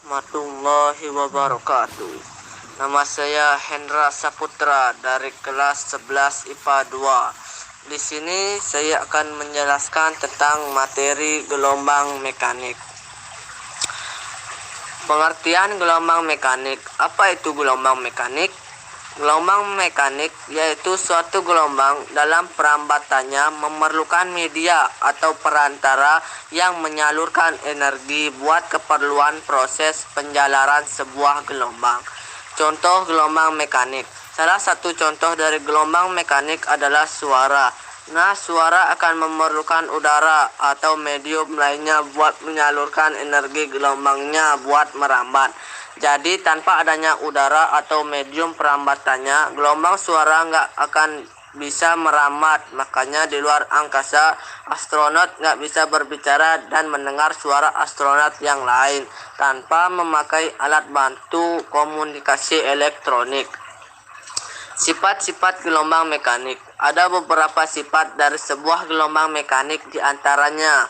warahmatullahi wabarakatuh. Nama saya Hendra Saputra dari kelas 11 IPA 2. Di sini saya akan menjelaskan tentang materi gelombang mekanik. Pengertian gelombang mekanik. Apa itu gelombang mekanik? Gelombang mekanik yaitu suatu gelombang dalam perambatannya memerlukan media atau perantara yang menyalurkan energi buat keperluan proses penjalaran sebuah gelombang. Contoh gelombang mekanik. Salah satu contoh dari gelombang mekanik adalah suara. Nah, suara akan memerlukan udara atau medium lainnya buat menyalurkan energi gelombangnya buat merambat. Jadi tanpa adanya udara atau medium perambatannya, gelombang suara nggak akan bisa merambat. Makanya di luar angkasa, astronot nggak bisa berbicara dan mendengar suara astronot yang lain tanpa memakai alat bantu komunikasi elektronik. Sifat-sifat gelombang mekanik. Ada beberapa sifat dari sebuah gelombang mekanik, diantaranya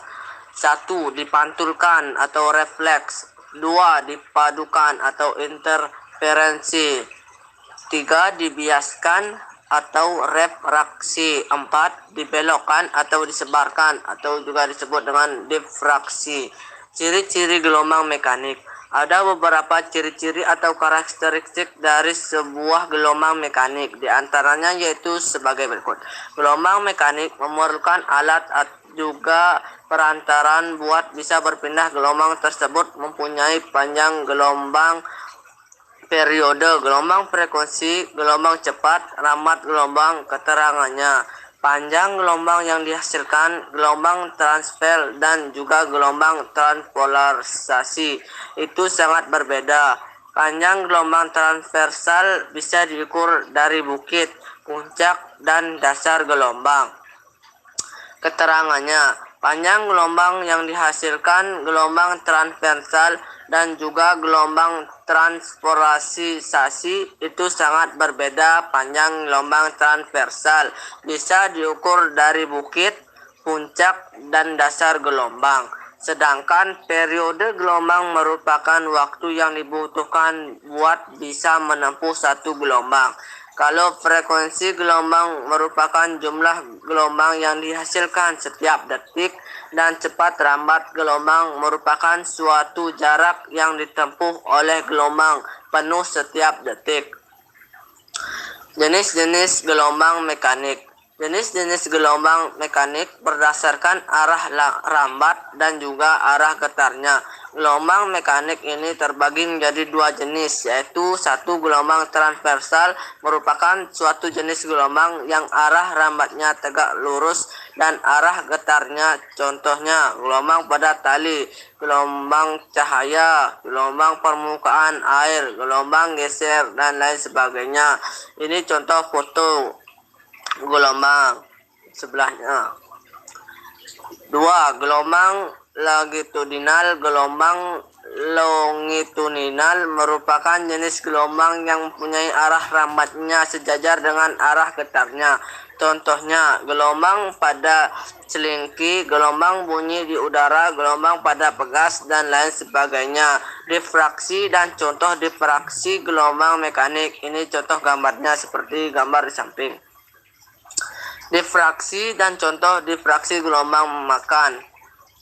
1. Dipantulkan atau refleks. 2. Dipadukan atau interferensi. 3. Dibiaskan atau refraksi. 4. Dibelokkan atau disebarkan atau juga disebut dengan difraksi. Ciri-ciri gelombang mekanik. Ada beberapa ciri-ciri atau karakteristik dari sebuah gelombang mekanik. Di antaranya yaitu sebagai berikut. Gelombang mekanik memerlukan alat juga perantaran buat bisa berpindah gelombang tersebut, mempunyai panjang gelombang, periode gelombang, frekuensi gelombang cepat, rambat gelombang, keterangannya, panjang gelombang yang dihasilkan, gelombang transfer dan juga gelombang transpolarisasi itu sangat berbeda. Panjang gelombang transversal bisa diukur dari bukit, puncak, dan dasar gelombang. Keterangannya, panjang gelombang yang dihasilkan, gelombang transversal dan juga gelombang transpolarisasi itu sangat berbeda. Panjang gelombang transversal bisa diukur dari bukit, puncak, dan dasar gelombang. Sedangkan periode gelombang merupakan waktu yang dibutuhkan buat bisa menempuh satu gelombang. Kalau frekuensi gelombang merupakan jumlah gelombang yang dihasilkan setiap detik, dan cepat rambat gelombang merupakan suatu jarak yang ditempuh oleh gelombang penuh setiap detik. Jenis-jenis gelombang mekanik. Jenis-jenis gelombang mekanik berdasarkan arah rambat dan juga arah getarnya. Gelombang mekanik ini terbagi menjadi dua jenis, yaitu 1. Gelombang transversal merupakan suatu jenis gelombang yang arah rambatnya tegak lurus dan arah getarnya, contohnya gelombang pada tali, gelombang cahaya, gelombang permukaan air, gelombang geser, dan lain sebagainya. Ini contoh foto gelombang sebelahnya. 2. Gelombang longitudinal. Gelombang longitudinal merupakan jenis gelombang yang mempunyai arah rambatnya sejajar dengan arah getarnya. Contohnya gelombang pada selingki, gelombang bunyi di udara, gelombang pada pegas, dan lain sebagainya. Difraksi dan contoh difraksi gelombang mekanik. Ini contoh gambarnya seperti gambar di samping. Difraksi dan contoh difraksi gelombang makan.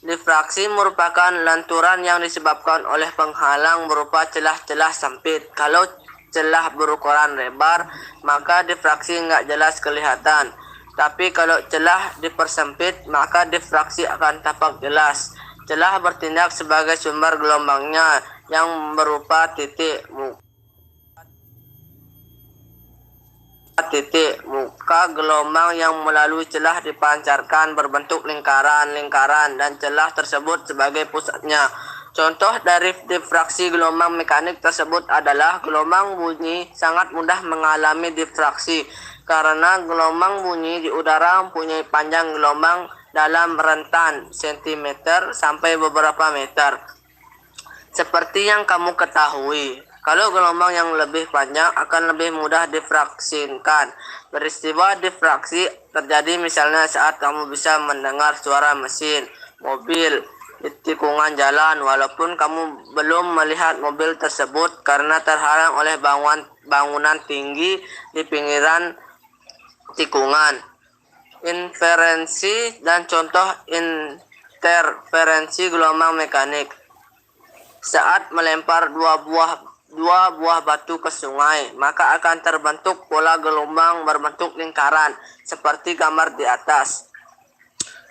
Difraksi merupakan lenturan yang disebabkan oleh penghalang berupa celah-celah sempit. Kalau celah berukuran lebar, maka difraksi nggak jelas kelihatan. Tapi kalau celah dipersempit, maka difraksi akan tampak jelas. Celah bertindak sebagai sumber gelombangnya yang berupa titik muka gelombang yang melalui celah dipancarkan berbentuk lingkaran dan celah tersebut sebagai pusatnya. Contoh dari difraksi gelombang mekanik tersebut adalah gelombang bunyi sangat mudah mengalami difraksi karena gelombang bunyi di udara mempunyai panjang gelombang dalam rentan cm sampai beberapa meter. Seperti yang kamu ketahui, kalau gelombang yang lebih panjang akan lebih mudah difraksikan. Peristiwa difraksi terjadi misalnya saat kamu bisa mendengar suara mesin, mobil, di tikungan jalan walaupun kamu belum melihat mobil tersebut karena terhalang oleh bangunan tinggi di pinggiran tikungan. Inferensi dan contoh interferensi gelombang mekanik. Saat melempar dua buah batu ke sungai, maka akan terbentuk pola gelombang berbentuk lingkaran seperti gambar di atas.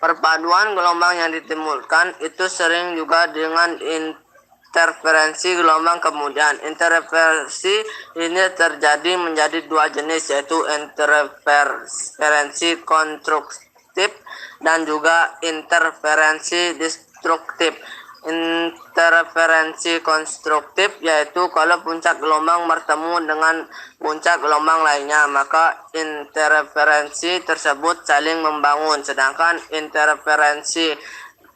Perpaduan gelombang yang ditimbulkan itu sering juga dengan interferensi gelombang. Kemudian interferensi ini terjadi menjadi dua jenis, yaitu interferensi konstruktif dan juga interferensi destruktif. Interferensi konstruktif yaitu kalau puncak gelombang bertemu dengan puncak gelombang lainnya, maka interferensi tersebut saling membangun. Sedangkan interferensi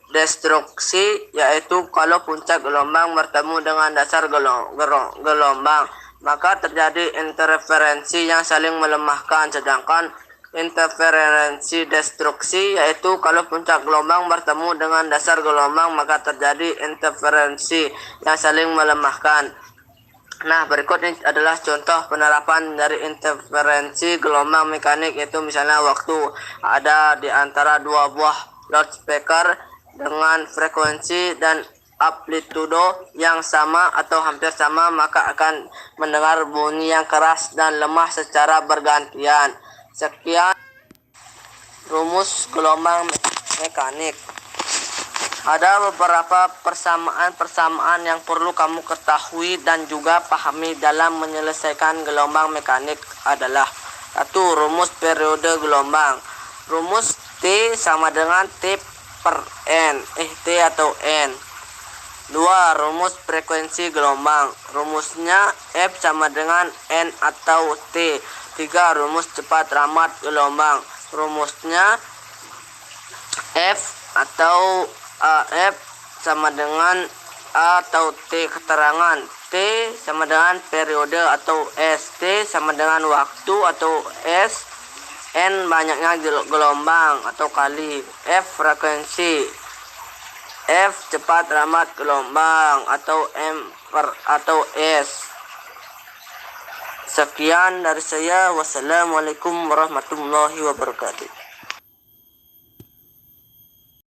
destruksi yaitu kalau puncak gelombang bertemu dengan dasar gelombang, maka terjadi interferensi yang saling melemahkan. Sedangkan interferensi destruksi yaitu kalau puncak gelombang bertemu dengan dasar gelombang, maka terjadi interferensi yang saling melemahkan. Nah, berikut ini adalah contoh penerapan dari interferensi gelombang mekanik, yaitu misalnya waktu ada di antara dua buah loudspeaker dengan frekuensi dan amplitudo yang sama atau hampir sama, maka akan mendengar bunyi yang keras dan lemah secara bergantian. Sekian rumus gelombang mekanik. Ada beberapa persamaan yang perlu kamu ketahui dan juga pahami dalam menyelesaikan gelombang mekanik adalah: 1. Rumus periode gelombang. Rumus T sama dengan T per N, T atau N. 2. Rumus frekuensi gelombang. Rumusnya F sama dengan N atau T. 3. Rumus cepat ramat gelombang. Rumusnya F atau F sama dengan A atau T keterangan. T sama dengan periode atau S. T sama dengan waktu atau S. N banyaknya gelombang atau kali. F frekuensi. F cepat ramat gelombang atau M atau S. Sekian dari saya. Wassalamualaikum warahmatullahi wabarakatuh.